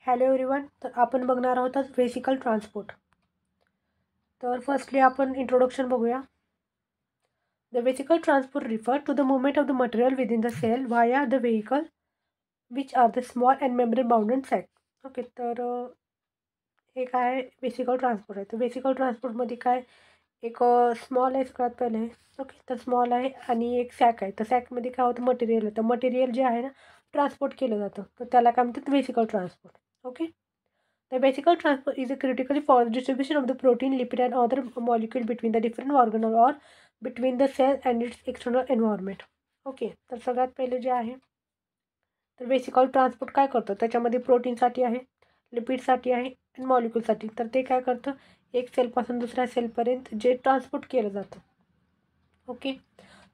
Hello everyone. तर आपण बघणार आहोत आज व्हेसिकल ट्रान्सपोर्ट. तर फर्स्टली आपण इंट्रोडक्शन बघूया. The vesicle transport refer to the movement of the material within the cell via the vehicle which are the small and membrane bounded set. Okay, तर हे काय व्हेसिकल ट्रान्सपोर्ट आहे. तर व्हेसिकल ट्रान्सपोर्टमध्ये काय एक स्मॉल आहे सगळ्यात पहिले. ओके, तर स्मॉल आहे आणि एक सॅक आहे. तर सॅकमध्ये काय होतं, मटेरियल आहे. तर मटेरियल जे आहे ना ट्रान्सपोर्ट केलं जातं, तर त्याला काय म्हणतात, vesicle transport. Okay, the vesicle transport is critically for the distribution of the protein, lipid and other molecule between the different organelles or between the cell and its external environment. Okay, तर सगळ्यात पहिले जे आहे तर vesicle transport काय करतं, त्याच्यामध्ये प्रोटीनसाठी आहे, लिपिडसाठी आहे आणि मॉलिक्यूलसाठी. तर ते काय करतं, एक सेलपासून दुसऱ्या सेलपर्यंत जे ट्रान्सपोर्ट केलं जातं. ओके,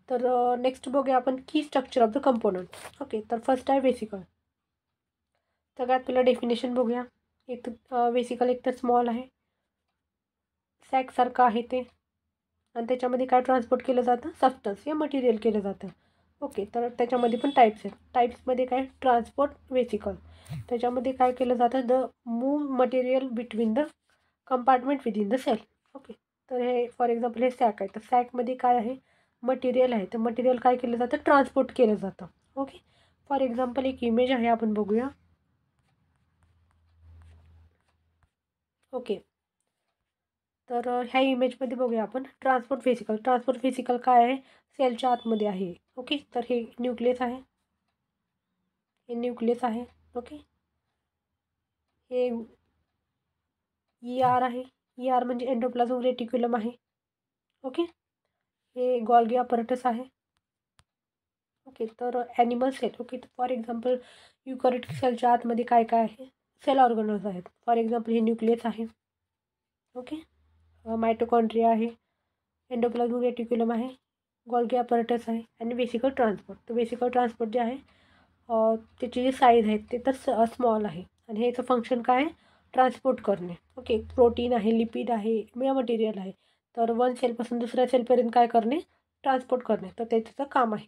तर नेक्स्ट बघूया आपण की structure of the component. Okay, तर फर्स्ट आहे वेसिकल. सगळ्यात पहिलं डेफिनेशन बघूया. एक वेसिकल एक तर स्मॉल आहे, सॅकसारखं आहे ते, आणि त्याच्यामध्ये काय ट्रान्सपोर्ट केलं जातं, सबस्टन्स या मटेरियल केलं जातं. ओके, तर त्याच्यामध्ये पण टाईप्स आहेत. टाईप्समध्ये काय, ट्रान्सपोर्ट वेसिकल, त्याच्यामध्ये काय केलं जातं, the move material between the compartment within the cell. Okay, तर हे फॉर एक्झाम्पल हे सॅक आहे. तर सॅकमध्ये काय आहे, मटेरियल आहे. तर मटेरियल काय केलं जातं, ट्रान्सपोर्ट केलं जातं. ओके, फॉर एक्झाम्पल एक इमेज आहे, आपण बघूया. ओके, तर ह्या इमेजमध्ये बघूया आपण ट्रान्सपोर्ट वेसिकल. ट्रान्सपोर्ट वेसिकल काय आहे, सेलच्या आतमध्ये आहे. ओके, तर हे न्यूक्लियस आहे, हे न्यूक्लियस आहे. ओके, हे ER आहे. ER म्हणजे एंडोप्लाझ्म रेटिक्युलम आहे. ओके, हे गॉल्गी अपॅरेटस आहे. ओके, तर animal cell. Okay, for example eukaryotic सेलच्या आतमध्ये काय काय आहे, सेल ऑर्गनल्स आहेत. फॉर एक्झाम्पल हे न्यूक्लियस आहे. ओके, मायटोकॉन्ड्रिया आहे, एंडोप्लाझ्म रेटिक्युलम आहे, गॉल्गी अपॅरेटस आहे आणि वेसिकल ट्रान्सपोर्ट. तर वेसिकल ट्रान्सपोर्ट जे आहे त्याची जी साईज आहे ते तर स्मॉल आहे, आणि ह्याचं फंक्शन काय आहे, ट्रान्सपोर्ट करणे. ओके, प्रोटीन आहे, लिपिड आहे, मटेरियल आहे. तर वन सेलपासून दुसऱ्या सेलपर्यंत काय करणे, ट्रान्सपोर्ट करणे. तर ते त्याचं काम आहे.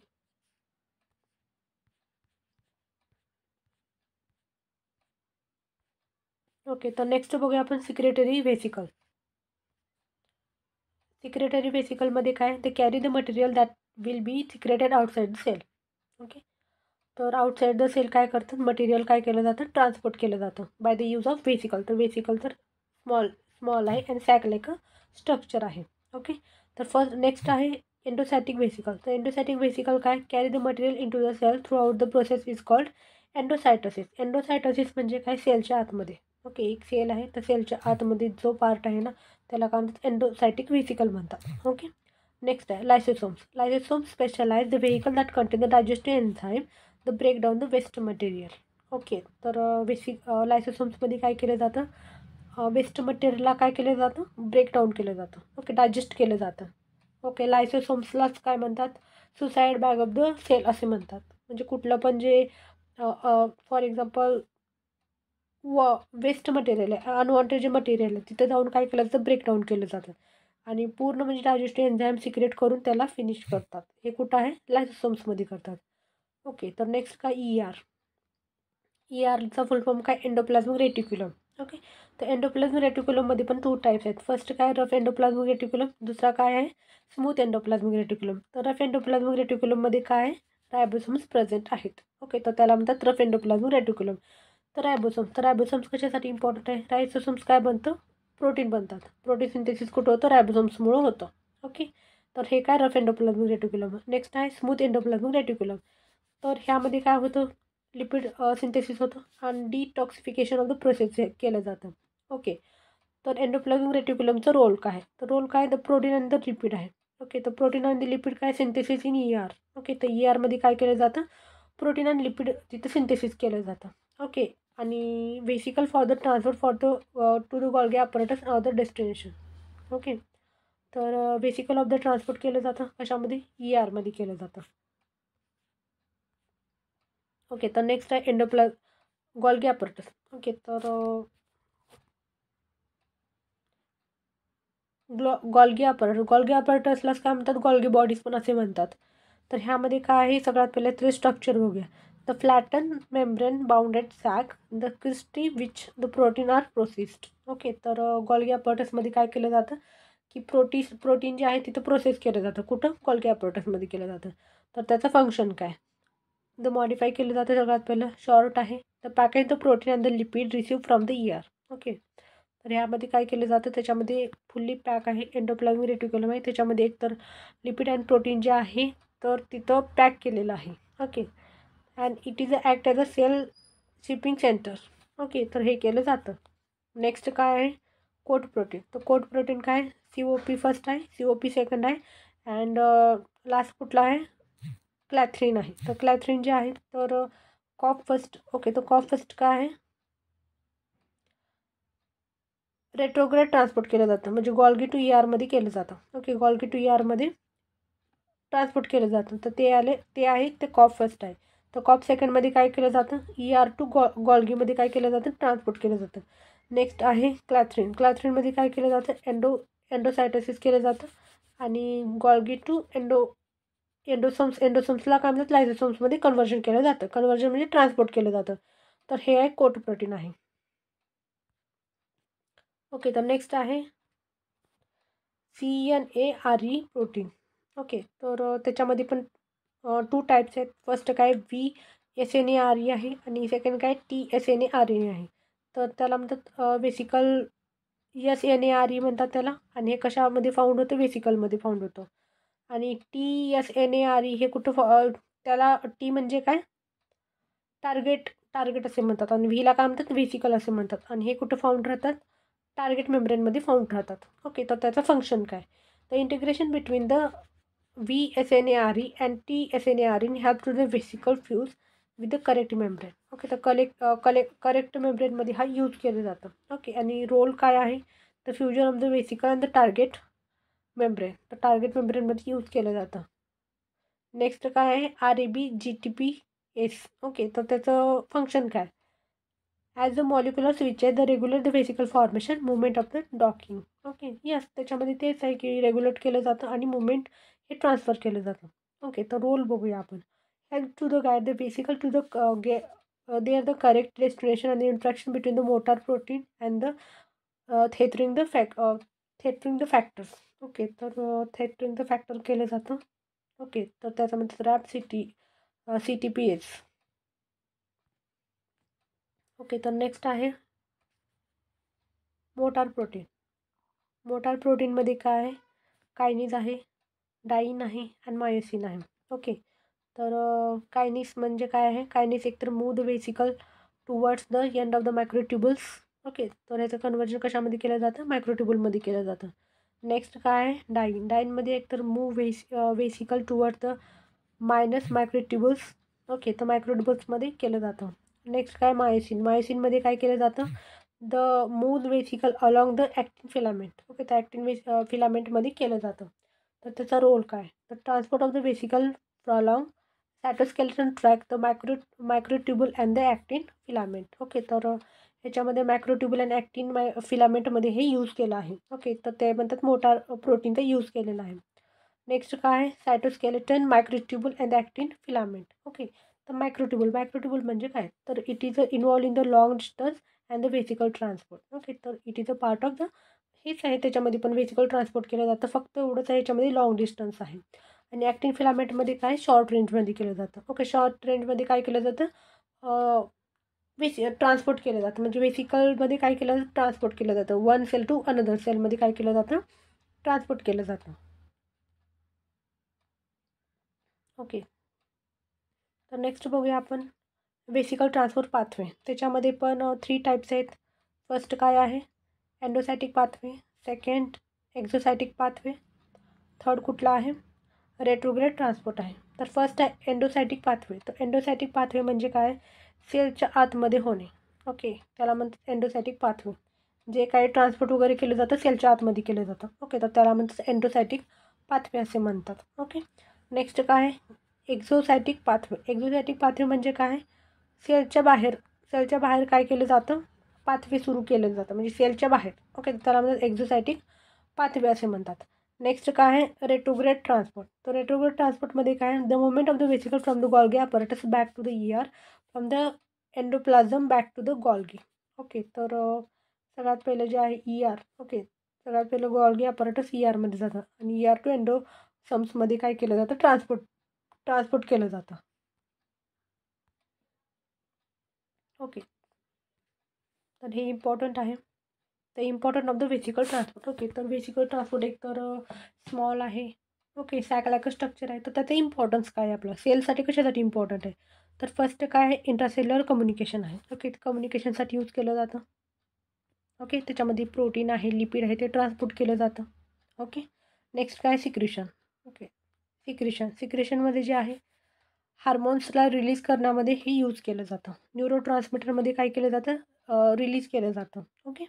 ओके, तर नेक्स्ट बघूया आपण सिक्रेटरी वेसिकल. सिक्रेटरी वेसिकलमध्ये काय, ते carry the material that will be secreted outside the cell. Okay, तर आउटसाईड द सेल काय करतात, मटेरियल काय केलं जातं, ट्रान्सपोर्ट केलं जातं by the use of vesicle. तर वेसिकल तर स्मॉल आहे आणि सॅक लाईक अ स्ट्रक्चर आहे. ओके, तर फर्स्ट नेक्स्ट आहे एंडोसॅटिक वेसिकल. तर एंडोसॅटिक वेसिकल काय, carry the material into the cell throughout the process is called endocytosis. एंडोसायटोसिस म्हणजे काय, सेलच्या आतमध्ये. ओके, एक सेल आहे, तर सेलच्या आतमध्ये जो पार्ट आहे ना त्याला काय म्हणतात, एंडोसायटिक वेसिकल म्हणतात. ओके, नेक्स्ट आहे lysosomes. Lysosomes specialize the vesicle that contain the digestive enzyme the break down the waste material. Okay, तर लायसोसोम्समध्ये काय केलं जातं, वेस्ट मटेरियलला काय केलं जातं, ब्रेकडाऊन केलं जातं. ओके, डायजेस्ट केलं जातं. ओके, लायसोसोम्सलाच काय म्हणतात, suicide bag of the cell असे म्हणतात. म्हणजे कुठलं पण जे फॉर एक्झाम्पल वेस्ट मटेरियल आहे, अनवॉन्टेड जे मटेरियल आहे, तिथं जाऊन काय केलं जातं, ब्रेकडाऊन केलं जातं आणि पूर्ण म्हणजे डायजेस्टिव्ह एन्झाईम सिक्रेट करून त्याला फिनिश करतात. हे कुठं आहे, लायसोसोम्समध्ये करतात. ओके, तर नेक्स्ट काय, ER. ERचा फुल फॉर्म काय, एंडोप्लाझ्मिक रेटिक्युलम. ओके, तर एंडोप्लाझ्मिक रेटिक्युलममध्ये पण 2 टाईप्स आहेत. फर्स्ट काय, रफ एंडोप्लाझ्मिक रेटिक्युलम, दुसरा काय आहे, स्मूथ एंडोप्लाझ्मिक रेटिक्युलम. तर रफ एंडोप्लाझ्मिक रेटिक्युलममध्ये काय आहे, रायबोसोम्स प्रेझेंट आहेत. ओके, तर त्याला म्हणतात रफ एंडोप्लाझ्मिक रेटिक्युलम. तर रायबोसोम्स कशासाठी इम्पॉर्टंट आहे, रायबोसोम्स काय बनतं, प्रोटीन बनतात. प्रोटीन सिंथेसिस कुठं होतं, रायबोसोम्समुळं होतं. ओके, तर हे काय, रफ एंडोप्लाझ्मिक रेटिक्युलम. नेक्स्ट आहे स्मूथ एंडोप्लाझ्मिक रेटिक्युलम. तर ह्यामध्ये काय होतं, लिपिड सिंथेसिस होतं आणि डिटॉक्सिफिकेशन ऑफ द प्रोसेस केलं जातं. ओके, तर एंडोप्लाझ्मिक रेटिक्युलमचं रोल काय आहे, तर रोल काय, द प्रोटीन आणि द लिपिड आहे. ओके, तर प्रोटीन आणि लिपिड काय, सिंथेसिस इन ER. ओके, तर ERमध्ये काय केलं जातं, प्रोटीन आणि लिपिड तिथं सिंथेसिस केलं जातं. ओके, आणि vesicle for the transport for the two the Golgi apparatus other destination. Okay, तर वेसिकल ऑफ द ट्रान्सपोर्ट केलं जातं कशामध्ये, ERमध्ये केलं जातं. ओके, तर नेक्स्ट आहे गॉल्गी अपॅरेटस. ओके, तर गॉल्गी अपॅरेटसलाच काय म्हणतात, गॉल्गी बॉडीज पण असे म्हणतात. तर ह्यामध्ये काय आहे, सगळ्यात पहिले ते स्ट्रक्चर बघूया. The flatten membrane bounded sac, the cristae which the protein are processed. Okay, तर गॉल्गी अपॅरेटसमध्ये काय केलं जातं की प्रोटीन जे आहे तिथं प्रोसेस केलं जातं. कुठं? गॉल्गी अपॅरेटसमध्ये केलं जातं. तर त्याचं फंक्शन काय? द मॉडिफाय केलं जातं सगळ्यात पहिलं. शॉर्ट आहे, the package the protein and the lipid receive from the ER. Okay, तर ह्यामध्ये काय केलं जातं, त्याच्यामध्ये फुल्ली पॅक आहे, एंडोप्लाझमिक रेटिक्युलम आहे, त्याच्यामध्ये एकतर लिपिड अँड प्रोटीन जे आहे तर तिथं पॅक केलेलं आहे. Okay, and it is act as a cell shipping centre. Okay, तर हे केलं जातं. नेक्स्ट काय आहे? Coat protein. तर कोट प्रोटीन काय? COP फर्स्ट आहे, COP सेकंड आहे, अँड लास्ट कुठला आहे? क्लॅथ्रिन आहे. तर क्लॅथ्रिन जे आहे तर कॉप फर्स्ट. ओके, तर कॉप फर्स्ट काय आहे? रेट्रोग्रेड ट्रान्सपोर्ट केलं जातं, म्हणजे गॉल्गी टू ERमध्ये केलं जातं. ओके, गॉल्गी टू ERमध्ये ट्रान्सपोर्ट केलं जातं. तर ते आहे ते कॉप फर्स्ट आहे. तर कॉप सेकंडमध्ये काय केलं जातं? ER टू गॉल्गीमध्ये काय केलं जातं? ट्रान्सपोर्ट केलं जातं. नेक्स्ट आहे क्लॅथ्रिन. क्लॅथ्रिनमध्ये काय केलं जातं? एंडोसायटोसिस केलं जातं, आणि गॉल्गी टू एंडोसोम्सला काय म्हणतात? लायझोसोम्समध्ये कन्व्हर्जन केलं जातं. कन्व्हर्जन म्हणजे ट्रान्सपोर्ट केलं जातं. तर हे आहे कोट प्रोटीन आहे. ओके, तर नेक्स्ट आहे CNARE प्रोटीन. ओके, तर त्याच्यामध्ये पण 2 टाईप्स आहेत. फर्स्ट काय VSNARE आहे, आणि सेकंड काय TSNARE आहे. तर त्याला म्हणतात वेसिकल. SNARE म्हणतात त्याला, आणि हे कशामध्ये फाउंड होतं? वेसिकलमध्ये फाउंड होतं. आणि TSNARE हे कुठं त्याला टी म्हणजे काय? टार्गेट असे म्हणतात, आणि व्हीला काय म्हणतात? व्हेसिकल असे म्हणतात. आणि हे कुठं फाउंड राहतात? टार्गेट मेम्ब्रेनमध्ये फाउंड राहतात. ओके, तर त्याचं फंक्शन काय? The integration between the VSNARE and TSNARE help to the vesicle fuse with the correct membrane. Okay, तर करेक्ट मेम्ब्रेनमध्ये हा यूज केलं जातं. ओके, आणि रोल काय आहे? The fusion of the vesicle and the target membrane. तर टार्गेट मेम्ब्रेनमध्ये यूज केलं जातं. नेक्स्ट काय आहे? RABGTPase. ओके, तर त्याचं फंक्शन काय? As the molecular switches the regular the vesicle formation movement of the docking. Okay, yes, त्याच्यामध्ये तेच आहे की रेग्युलेट केलं जातं आणि मुवमेंट हे ट्रान्सफर केलं जातं. ओके, तर रोल बघूया आपण. Help to the guide the vesicle to the they are the correct destination and the interaction between the motor protein and the tethering the factors. Okay, तर थेटरिंग द फॅक्टर केलं जातं. Okay, तर त्याच्यामध्ये CTPase. Okay, तर next आहे motor protein. Motor प्रोटीनमध्ये काय आहे? कायनीज आहे, डाईन आहे, आणि मायोसिन आहे. ओके, तर कायनीस म्हणजे काय आहे? कायनीस एकतर move the vesicle towards the end of the microtubules. Okay, तर ह्याचं कन्व्हर्जन कशामध्ये केलं जातं? मायक्रोट्युबलमध्ये केलं जातं. नेक्स्ट काय आहे? डाईनमध्ये एकतर move vesicle toward the minus microtubules. Okay, तर मायक्रोट्युबल्समध्ये केलं जातं. नेक्स्ट काय? मायोसिनमध्ये काय केलं जातं? The move vesicle along the actin filament. Okay, तर ॲक्टिन फिलामेंटमध्ये केलं जातं. तर त्याचा रोल काय? तर transport of the vesicle along cytoskeleton track the microtubule and the actin filament. Okay, तर ह्याच्यामध्ये मायक्रोट्युबल अँड ॲक्टिन फिलामेंटमध्ये हे यूज केलं आहे. ओके, तर ते म्हणतात मोटार प्रोटीनचा यूज केलेला आहे. नेक्स्ट काय आहे? Cytoskeleton, microtubule and actin filament. Okay, तर मायक्रोट्युबल म्हणजे काय? तर it is involve in the long distance and the vesicle transport. Okay, तर it is a part of the हेच आहे, त्याच्यामध्ये पण व्हेसिकल ट्रान्सपोर्ट केलं जातं, फक्त एवढंच आहे याच्यामध्ये लॉंग डिस्टन्स आहे. आणि ॲक्टिन फिलामेंटमध्ये काय? शॉर्ट रेंजमध्ये केलं जातं. ओके, शॉर्ट रेंजमध्ये काय केलं जातं? ट्रान्सपोर्ट केलं जातं, म्हणजे व्हेसिकलमध्ये काय केलं जातं? ट्रान्सपोर्ट केलं जातं. वन सेल टू अनदर सेलमध्ये काय केलं जातं? ट्रान्सपोर्ट केलं जातं. ओके, तर नेक्स्ट बघूया आपण व्हेसिकल ट्रान्सपोर्ट पाथवे. त्याच्यामध्ये पण 3 टाईप्स आहेत. फर्स्ट काय आहे? Endocytic pathway. Second exocytic pathway. Third कुठला आहे? रेट्रोग्रेड ट्रान्सपोर्ट आहे. तर फर्स्ट आहे एंडोसायटिक पाथवे. तर एंडोसायटिक पाथवे म्हणजे काय? सेलच्या आतमध्ये होणे. ओके, त्याला म्हणतात एंडोसायटिक पाथवे. जे काही ट्रान्सपोर्ट वगैरे केलं जातं सेलच्या आतमध्ये केलं जातं. ओके, तर त्याला म्हणतात एंडोसायटिक पाथवे असे म्हणतात. ओके, नेक्स्ट काय? एक्झोसायटिक पाथवे. एक्झोसायटिक पाथवे म्हणजे काय? सेलच्या बाहेर काय केलं जातं? पाथवे सुरू केलं जातं, म्हणजे सेलच्या बाहेर. ओके, त्याला म्हणतात एक्झोसायटिक पाथवे असे म्हणतात. नेक्स्ट काय आहे रेट्रोग्रेड ट्रान्सपोर्ट. तर रेट्रोग्रेड ट्रान्सपोर्टमध्ये काय the movement of the vesicle from the Golgi apparatus back to the ER from the endoplasm back to the Golgi. Okay, तर सगळ्यात पहिलं जे आहे ER. ओके, सगळ्यात पहिलं गॉल्गी अपॅरेटस ERमध्ये जातं आणि ER टू एंडोसम्समध्ये काय केलं जातं ट्रान्सपोर्ट केलं जातं. ओके, तर हे इम्पॉर्टंट आहे. The important of the vesicle transport. Okay, तर व्हेसिकल ट्रान्सपोर्ट एक तर स्मॉल आहे. ओके, सॅकलायक स्ट्रक्चर आहे. तर त्याचं इम्पॉर्टन्स काय आहे आपलं सेलसाठी कशासाठी इम्पॉर्टंट आहे. तर फर्स्ट काय आहे इंटरसेल्युलर कम्युनिकेशन आहे. ओके, कम्युनिकेशनसाठी यूज केलं जातं. ओके, त्याच्यामध्ये प्रोटीन आहे लिपिड आहे ते ट्रान्सपोर्ट केलं जातं. ओके, नेक्स्ट काय सिक्रेशन. ओके, सिक्रेशनमध्ये जे आहे हार्मोन्सला रिलीज करण्यामध्ये हे यूज केलं जातं. न्यूरो ट्रान्समिटरमध्ये काय केलं जातं रिलीज केलं जातं. ओके,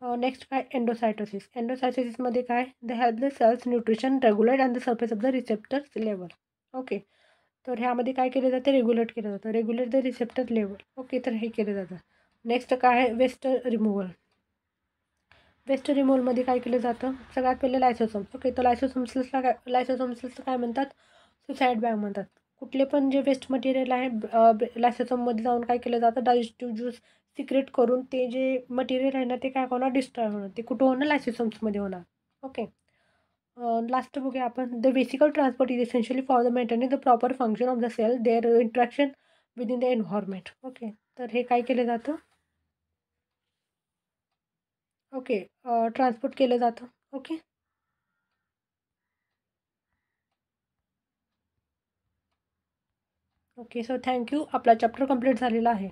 नेक्स्ट काय एंडोसायटोसिसमध्ये काय the help the cells nutrition regulate and the surface of the receptors level. Okay, तर ह्यामध्ये काय केलं जातं रेग्युलेट केलं जातं regulate the receptor level. Okay, तर हे केलं जातं. नेक्स्ट काय आहे वेस्ट रिमूव्हल. वेस्ट रिमूव्हलमध्ये काय केलं जातं सगळ्यात पहिले लायसोसोम्स. ओके, तर लायसोसोम्सला काय म्हणतात सुसाईड बॅग म्हणतात. कुठले पण जे वेस्ट मटेरियल आहे लायसोसोममध्ये जाऊन काय केलं जातं डायजेस्टिव्ह ज्यूस सिक्रेट करून ते जे मटेरियल आहे ना ते काय होणार डिस्ट्रॉय होणार. ते कुठं होणार लायसोसोम्समध्ये होणार. ओके, लास्ट बघूया आपण the vesicle transport is essentially for the maintaining the proper function of the cell their interaction with in the environment. Okay, तर हे काय केलं जातं ओके ट्रान्सपोर्ट केलं जातं. Okay, okay, so thank you. आपला चॅप्टर कंप्लीट झालेला आहे.